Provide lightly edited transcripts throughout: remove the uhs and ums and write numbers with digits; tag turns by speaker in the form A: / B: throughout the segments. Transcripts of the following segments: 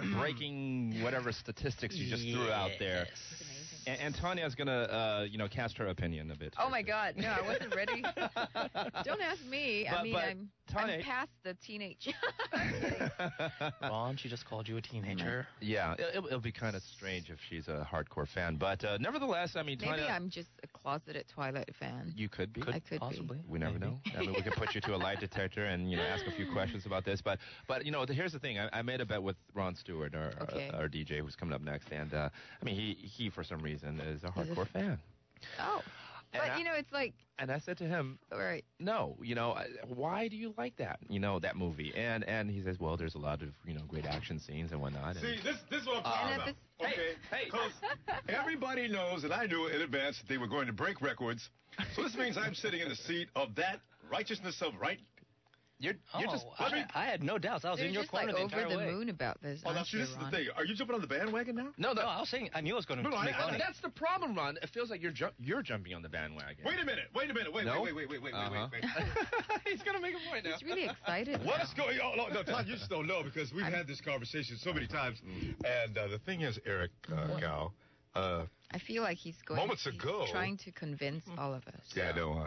A: breaking whatever statistics you just threw out there. And Tanya's going to, cast her opinion a bit.
B: Oh, my God. No, I wasn't ready. Don't ask me. I'm past the teenage.
C: Ron, she just called you a teenager.
A: Yeah, it'll be kind of strange if she's a hardcore fan. But nevertheless, I mean, Tanya...
B: Maybe I'm just a closeted Twilight fan.
A: You could be.
B: I could
C: possibly
B: be.
A: We never know. I mean, we could put you to a lie detector and, ask a few questions about this. But here's the thing. I made a bet with Ron Stewart, our DJ, who's coming up next. And, I mean, he for some reason, is a hardcore fan.
B: Oh. But, it's like...
A: And I said to him,
B: right.
A: No, why do you like that, that movie? And he says, well, there's a lot of, great action scenes and whatnot.
D: See, this is what I'm talking about. Okay, because everybody knows, and I knew in advance, that they were going to break records. So this means I'm sitting in the seat of that righteousness of right.
C: I had no doubts. I was in your corner the entire way.
B: You're just over the moon about this.
D: Oh, this is the thing. Are you jumping on the bandwagon now?
C: No, I was saying I knew I was going to make money.
A: That's the problem, Ron. It feels like you're jumping on the bandwagon.
D: Wait a minute. Wait. He's
A: going to make a point now.
B: He's really excited.
D: What is going on? No, Todd, you just don't know because we've had this conversation so many times. And the thing is, Eric, Gal,
B: I feel like he's trying to convince all of us.
D: Yeah, I know.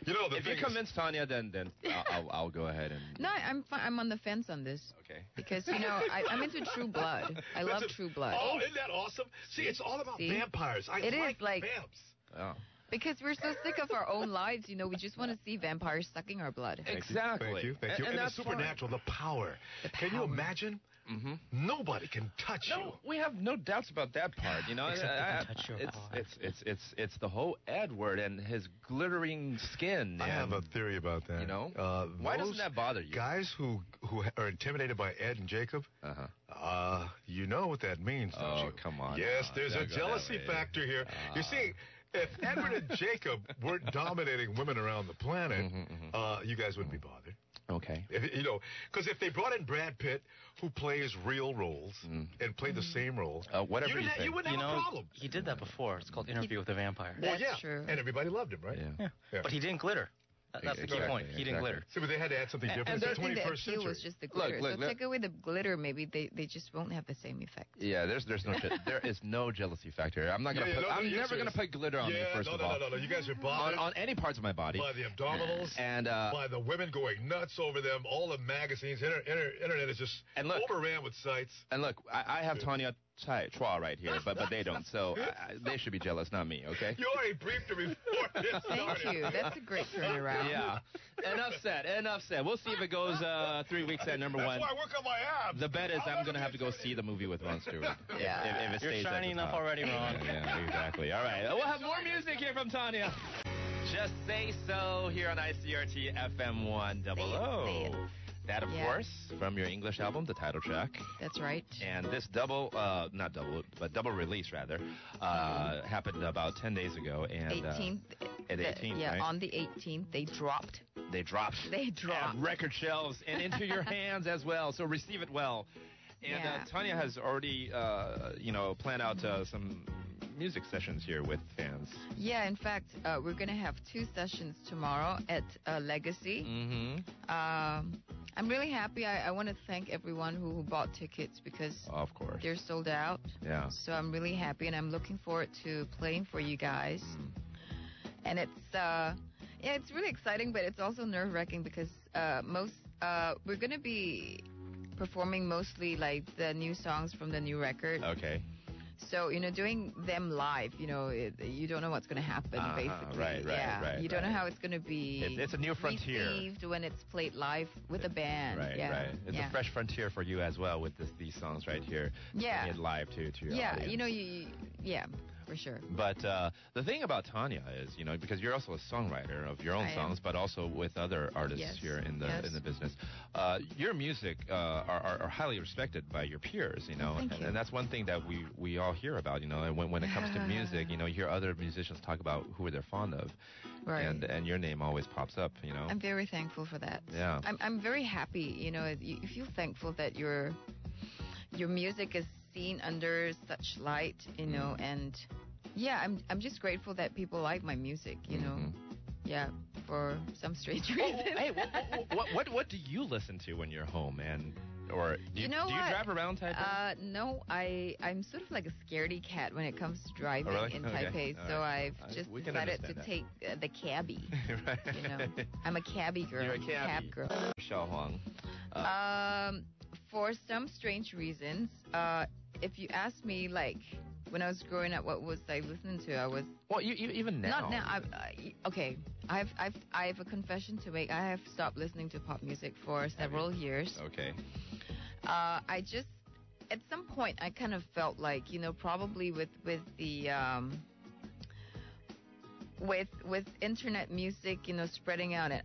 A: If you convince Tanya, then I'll go ahead and...
B: No, I'm on the fence on this.
A: Okay.
B: Because, I'm into True Blood. I love True Blood.
D: Oh, isn't that awesome? See, it's all about vampires. I like vamps.
A: Oh.
B: Because we're so sick of our own lives, we just want to see vampires sucking our blood.
A: Exactly.
D: Thank you. And the supernatural, the power. Can you imagine? Mm-hmm. Nobody can touch you.
A: No, we have no doubts about that part. It's the whole Edward and his glittering skin.
D: I have a theory about that.
A: Why doesn't that bother you?
D: Guys who are intimidated by Ed and Jacob. You know what that means, don't you?
A: Oh, come on.
D: Yes, there's a jealousy factor here. You see, if Edward and Jacob weren't dominating women around the planet, you guys wouldn't be bothered.
A: Okay.
D: Because if they brought in Brad Pitt, who plays real roles and played the same roles,
A: whatever you think.
D: You wouldn't have a problem.
C: He did that before. It's called Interview with a Vampire.
B: That's true.
D: And everybody loved him, right?
C: Yeah. But he didn't glitter. That's the key point. He didn't glitter.
D: So, but they had to add something different.
B: And
D: It's the 21st century.
B: was just the glitter. Take away the glitter, maybe they just won't have the same effect.
A: Yeah, there is no jealousy factor. I'm never going to put glitter on me, first of all.
D: No. You guys are bothered.
A: On any parts of my body.
D: By the abdominals.
A: And
D: by the women going nuts over them. All the magazines. Internet is just overran with sites.
A: And look, I have Tanya Chua right here, but they don't. So they should be jealous, not me, okay?
D: You already briefed her before this started.
B: Thank you. That's a great turnaround.
A: Yeah. Enough said. We'll see if it goes 3 weeks at number one.
D: That's why I work on my abs.
A: The bet is I'm going to have to go see the movie with Ron Stewart.
B: Yeah.
A: If it
C: You're
A: stays
C: shiny enough already, Ron.
A: Yeah, exactly. All right. We'll have more music here from Tanya. Just Say So here on ICRT FM 100. That, of course, from your English album, the title track.
B: That's right.
A: And this double release, rather, happened about 10 days ago. And
B: 18th.
A: At 18th,
B: yeah,
A: right?
B: on the 18th, they dropped.
A: They dropped. Record shelves and into your hands as well, so receive it well. And Tanya has already, planned out some music sessions here with fans.
B: Yeah, in fact, we're going to have 2 sessions tomorrow at Legacy. I'm really happy. I want to thank everyone who bought tickets because
A: of course
B: they're sold out.
A: Yeah.
B: So I'm really happy, and I'm looking forward to playing for you guys. And it's really exciting, but it's also nerve-wracking because we're going to be performing mostly like the new songs from the new record.
A: Okay.
B: So, doing them live, you don't know what's going to happen, basically.
A: Right.
B: You don't know how it's going to be.
A: It's a new frontier.
B: Received when it's played live with a band.
A: Right. It's a fresh frontier for you as well with these songs right here.
B: Yeah.
A: Bringing it live to your audience.
B: For sure.
A: But the thing about Tanya is, because you're also a songwriter of your own songs, but also with other artists here in the business, your music are highly respected by your peers,
B: and
A: that's one thing that we all hear about, when it comes to music, you hear other musicians talk about who they're fond of,
B: right?
A: And your name always pops up,
B: I'm very thankful for that.
A: Yeah.
B: I'm very happy, you feel thankful that your music is seen under such light, and I'm just grateful that people like my music, for some strange reason.
A: Hey, what do you listen to when you're home, man? or do you drive around Taipei?
B: No, I'm sort of like a scaredy cat when it comes to driving in Taipei. So I've just decided to take the cabbie.
A: Right.
B: I'm a cabbie girl.
A: You're a cabbie.
B: Cab girl.
A: Xiao Huang.
B: For some strange reasons, if you ask me, like, when I was growing up, what was I listening to? I was...
A: Well, you even now.
B: Not now. Okay. I have a confession to make. I have stopped listening to pop music for several years.
A: Okay.
B: I just... At some point, I kind of felt like, probably with the... With internet music, spreading out and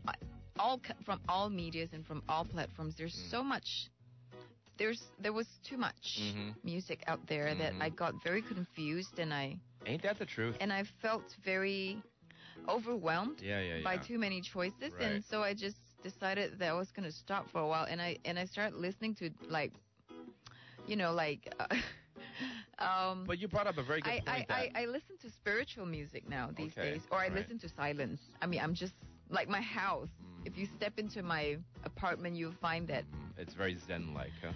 B: from all medias and from all platforms, there's so much... There was too much music out there that I got very confused, and
A: Ain't that the truth?
B: And I felt very overwhelmed by too many choices,
A: right.
B: And so I just decided that I was going to stop for a while, and I started listening to
A: but you brought up a very good point.
B: I listen to spiritual music now these days, or I listen to silence. I mean, I'm just like my house. If you step into my apartment, you'll find that
A: it's very zen-like, huh?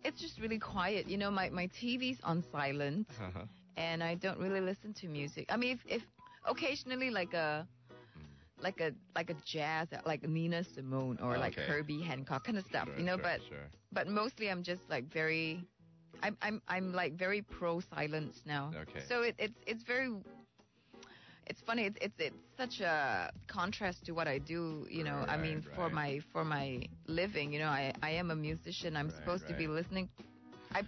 B: It's just really quiet. My TV's on silent, and I don't really listen to music. I mean, if occasionally like a jazz, like Nina Simone or like Herbie Hancock kind of stuff, but mostly I'm just like very, I'm like very pro silence now.
A: Okay.
B: So it's very. It's funny. It's such a contrast to what I do.
A: Right,
B: I mean, for my living. I am a musician. I'm supposed to be listening.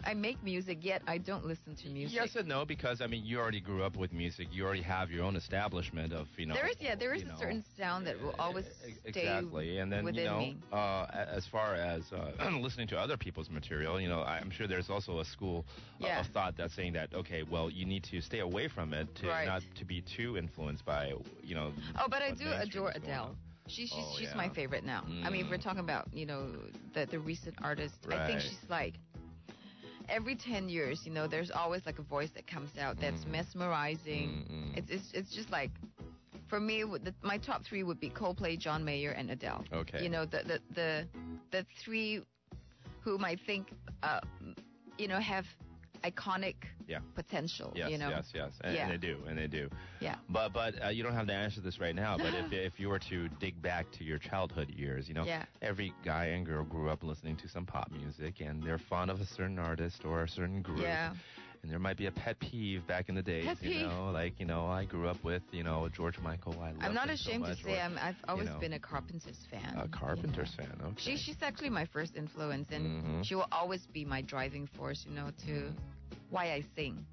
B: I make music, yet I don't listen to music.
A: Yes and no, because I mean, you already grew up with music. You already have your own establishment of
B: There is a certain sound that will always stay
A: exactly, and then
B: within me.
A: As far as listening to other people's material, I'm sure there's also a school of thought that's saying that well, you need to stay away from it to not to be too influenced by
B: Oh, but I do adore Adele. She's my favorite now. I mean, if we're talking about the recent artist, I think she's like. Every 10 years, there's always like a voice that comes out that's mesmerizing. It's just like, for me, my top three would be Coldplay, John Mayer, and Adele.
A: Okay.
B: The three whom I think, have iconic potential.
A: Yes, yes. And they do.
B: Yeah.
A: But you don't have to answer this right now. But if you were to dig back to your childhood years, every guy and girl grew up listening to some pop music, and they're fond of a certain artist or a certain group.
B: Yeah.
A: And there might be a pet peeve back in the days, I grew up with, George Michael.
B: I'm not ashamed to say I've always been a Carpenters fan.
A: A Carpenters fan, okay.
B: She's actually my first influence, and she will always be my driving force, to why I sing.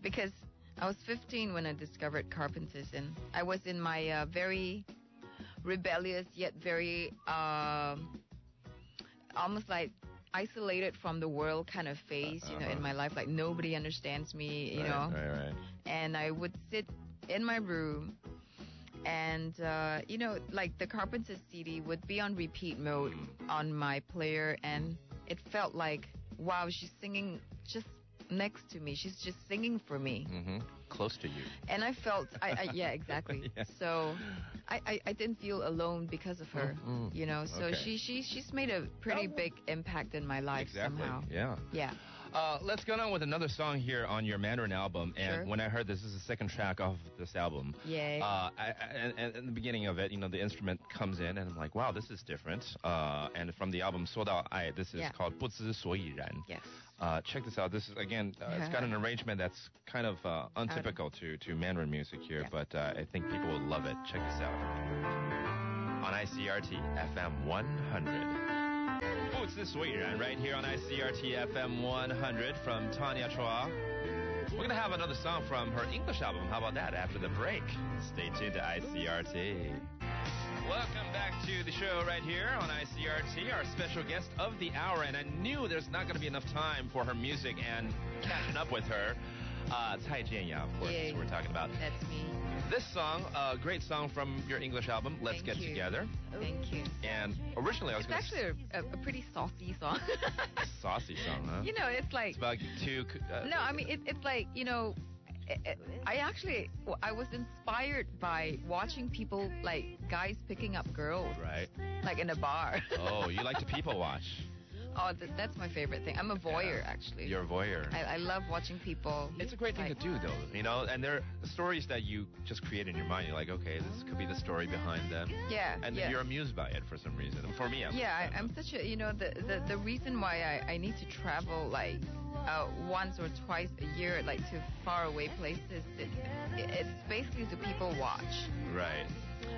B: Because I was 15 when I discovered Carpenters, and I was in my very rebellious yet very almost like isolated from the world kind of phase, in my life. Like nobody understands me,
A: Right.
B: And I would sit in my room, and like the Carpenters CD would be on repeat mode on my player, and it felt like, wow, she's singing just next to me. She's just singing for me.
A: Close to you.
B: And I felt, yeah, exactly. Yeah. So I didn't feel alone because of her, So she's made a pretty big impact in my life somehow.
A: Yeah.
B: Yeah.
A: Let's go on with another song here on your Mandarin album. And when I heard this is the second track of this album.
B: Yay.
A: And in the beginning of it, the instrument comes in, and I'm like, wow, this is different. And from the album 说到爱, this is called 不知所以然.
B: Yes.
A: Check this out. This is, again, it's got an arrangement that's kind of untypical to Mandarin music here, but I think people will love it. Check this out. On ICRT FM 100. 不知所以然, right here on ICRT FM 100 from Tanya Chua. We're going to have another song from her English album. How about that after the break? Stay tuned to ICRT. Welcome back to the show right here on ICRT, our special guest of the hour. And I knew there's not going to be enough time for her music and catching up with her. Cai Jianya, of course, we're talking about.
B: That's me.
A: This song, a great song from your English album, Let's Get Together.
B: Thank you.
A: And originally I was going to...
B: It's actually a pretty saucy song.
A: Saucy song, huh?
B: It's like...
A: It's about two...
B: no, I mean, it's like, I was inspired by watching people, like, guys picking up girls.
A: Right.
B: Like in a bar.
A: Oh, you like to people watch.
B: Oh, that's my favorite thing. I'm a voyeur, actually.
A: You're a voyeur.
B: I love watching people.
A: It's a great thing to do, though, and there are stories that you just create in your mind. You're like, okay, this could be the story behind them.
B: Yeah.
A: And you're amused by it for some reason. And for me,
B: I'm such a, the reason why I need to travel, like, once or twice a year, like, to faraway places, it's basically to people watch.
A: Right.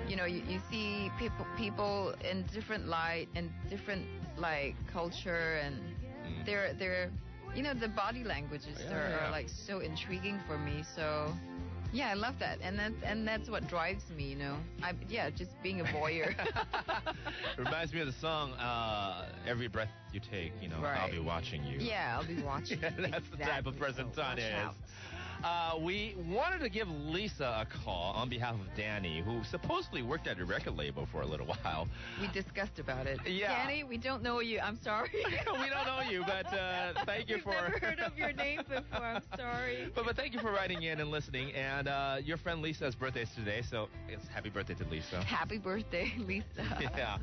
B: You see people in different light and different, like, culture, and they're the body languages are like so intriguing for me. So yeah, I love that, and that's what drives me. Just being a voyeur.
A: It reminds me of the song "Every Breath You Take."
B: Right.
A: I'll be watching you.
B: Yeah, I'll be watching.
A: That's exactly the type of person Tanya is. We wanted to give Lisa a call on behalf of Danny, who supposedly worked at a record label for a little while.
B: We discussed about it.
A: Yeah.
B: Danny, we don't know you. I'm sorry.
A: We don't know you, but thank you for...
B: We've never heard of your name before. I'm sorry.
A: But thank you for writing in and listening. And your friend Lisa's birthday is today, so it's happy birthday to Lisa.
B: Happy birthday, Lisa.
A: Yeah.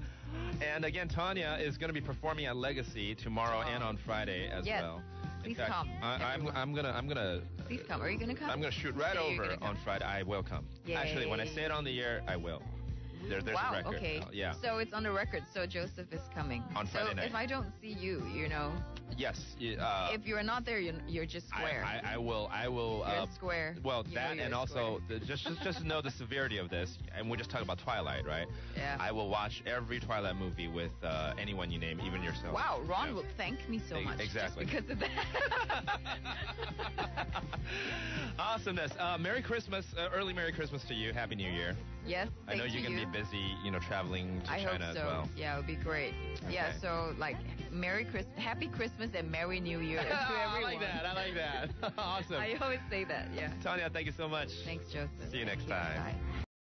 A: And again, Tanya is going to be performing at Legacy tomorrow and on Friday as well.
B: Please come.
A: I'm gonna.
B: Please come. Are you gonna come?
A: I'm gonna shoot right over on Friday. I will come.
B: Yay.
A: Actually, when I say it on the air, I will. There's a record.
B: Okay.
A: Yeah.
B: So it's on the record. So Joseph is coming.
A: On Friday night.
B: If I don't see you,
A: Yes.
B: if you're not there, you're just square.
A: I will.
B: You're square.
A: Well, that and also just know the severity of this. And we're just talking about Twilight, right?
B: Yeah.
A: I will watch every Twilight movie with anyone you name, even yourself.
B: Wow, Ron will thank me so much.
A: Exactly.
B: Just because of that.
A: Awesomeness. Merry Christmas. Early Merry Christmas to you. Happy New Year.
B: Yes.
A: I know you're going to be busy, traveling to China as well.
B: Yeah, it would be great. Okay. Yeah, so like Happy Christmas and Merry New Year to everyone.
A: I like that. Awesome.
B: I always say that, yeah.
A: Tanya, thank you so much.
B: Thanks, Joseph.
A: See you next time.
B: Bye.